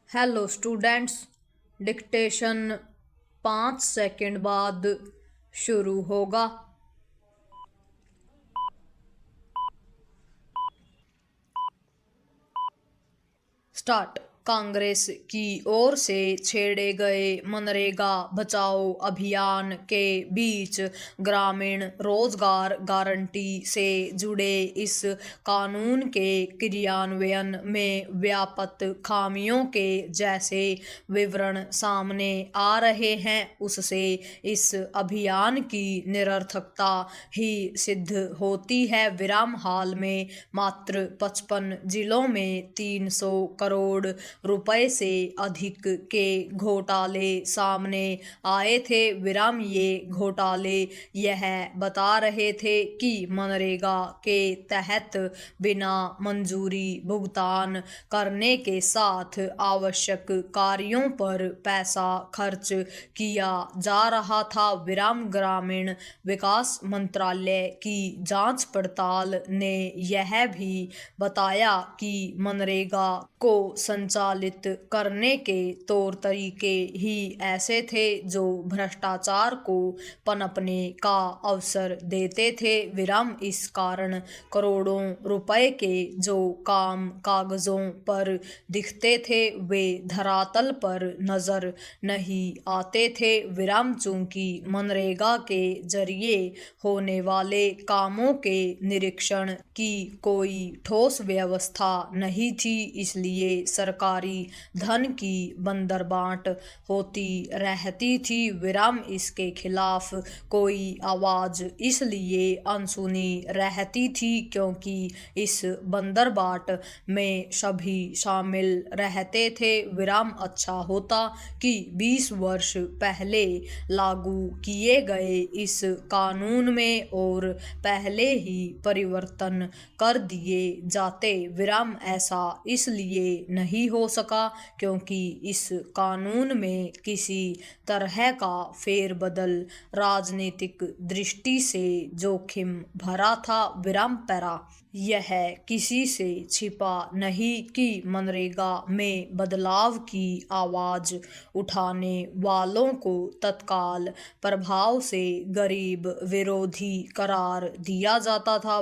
Hello students. Dictation 5 second बाद शुरू होगा। स्टार्ट। कांग्रेस की ओर से छेड़े गए मनरेगा बचाओ अभियान के बीच ग्रामीण रोजगार गारंटी से जुड़े इस कानून के क्रियान्वयन में व्यापक खामियों के जैसे विवरण सामने आ रहे हैं, उससे इस अभियान की निरर्थकता ही सिद्ध होती है। हाल में मात्र 55 जिलों में 300 करोड़ रुपए से अधिक के घोटाले सामने आए थे। ये घोटाले यह बता रहे थे कि मनरेगा के तहत बिना मंजूरी भुगतान करने के साथ आवश्यक कार्यों पर पैसा खर्च किया जा रहा था। ग्रामीण विकास मंत्रालय की जांच पड़ताल ने यह भी बताया कि मनरेगा को संचालित करने के तौर तरीके ही ऐसे थे जो भ्रष्टाचार को पनपने का अवसर देते थे। इस कारण करोड़ों रुपए के जो काम कागजों पर दिखते थे वे धरातल पर नजर नहीं आते थे। चूंकि मनरेगा के जरिए होने वाले कामों के निरीक्षण की कोई ठोस व्यवस्था नहीं थी, इसलिए सरकारी धन की बंदरबांट होती रहती थी। इसके खिलाफ कोई आवाज इसलिए अनसुनी रहती थी क्योंकि इस बंदरबाट में सभी शामिल रहते थे। अच्छा होता कि 20 वर्ष पहले लागू किए गए इस कानून में और पहले ही परिवर्तन कर दिए जाते। ऐसा इसलिए नहीं हो सका क्योंकि इस कानून में किसी तरह का फेरबदल राजनीतिक दृष्टि से जोखिम भरा था। पैरा यह किसी से छिपा नहीं कि मनरेगा में बदलाव की आवाज उठाने वालों को तत्काल प्रभाव से गरीब विरोधी करार दिया जाता था।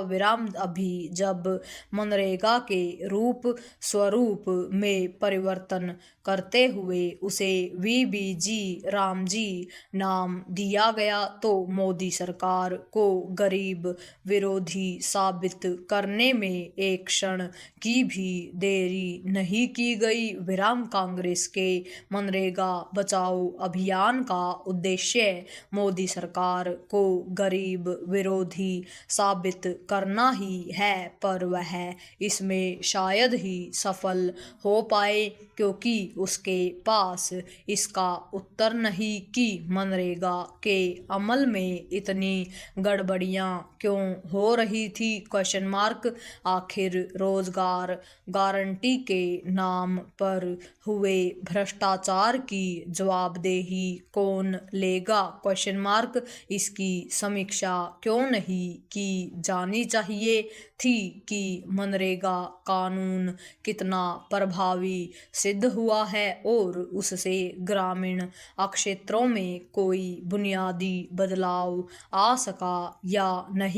अभी जब मनरेगा के रूप स्वरूप में परिवर्तन करते हुए उसे वीबीजी रामजी नाम दिया गया तो मोदी सरकार को गरीब विरोधी साबित करने में एक क्षण की भी देरी नहीं की गई। कांग्रेस के मनरेगा बचाओ अभियान का उद्देश्य मोदी सरकार को गरीब विरोधी साबित करना ही है, पर वह इसमें शायद ही सफल हो पाए क्योंकि उसके पास इसका उत्तर नहीं कि मनरेगा के अमल में इतनी गड़बड़ियां क्यों हो रही थी। आखिर रोजगार गारंटी के नाम पर हुए भ्रष्टाचार की जवाबदेही कौन लेगा? इसकी समीक्षा क्यों नहीं की जानी चाहिए थी कि मनरेगा कानून कितना प्रभावी सिद्ध हुआ है और उससे ग्रामीण क्षेत्रों में कोई बुनियादी बदलाव आ सका या नहीं?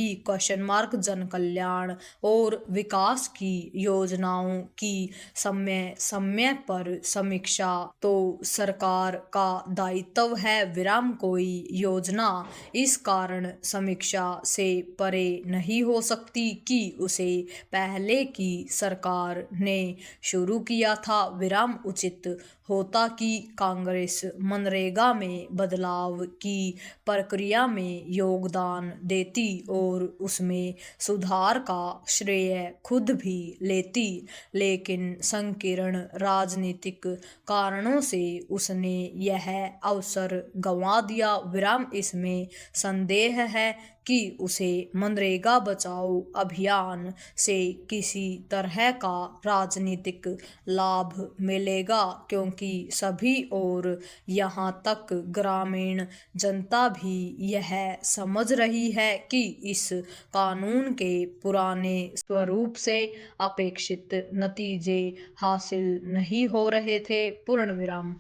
जन कल्याण और विकास की योजनाओं की समय समय पर समीक्षा तो सरकार का दायित्व है। कोई योजना इस कारण समीक्षा से परे नहीं हो सकती कि उसे पहले की सरकार ने शुरू किया था। उचित होता कि कांग्रेस मनरेगा में बदलाव की प्रक्रिया में योगदान देती और उसमें सुधार का श्रेय खुद भी लेती, लेकिन संकीर्ण राजनीतिक कारणों से उसने यह अवसर गंवा दिया। इसमें संदेह है कि उसे मनरेगा बचाओ अभियान से किसी तरह का राजनीतिक लाभ मिलेगा, क्योंकि सभी और यहाँ तक ग्रामीण जनता भी यह समझ रही है कि इस कानून के पुराने स्वरूप से अपेक्षित नतीजे हासिल नहीं हो रहे थे। पूर्ण विराम।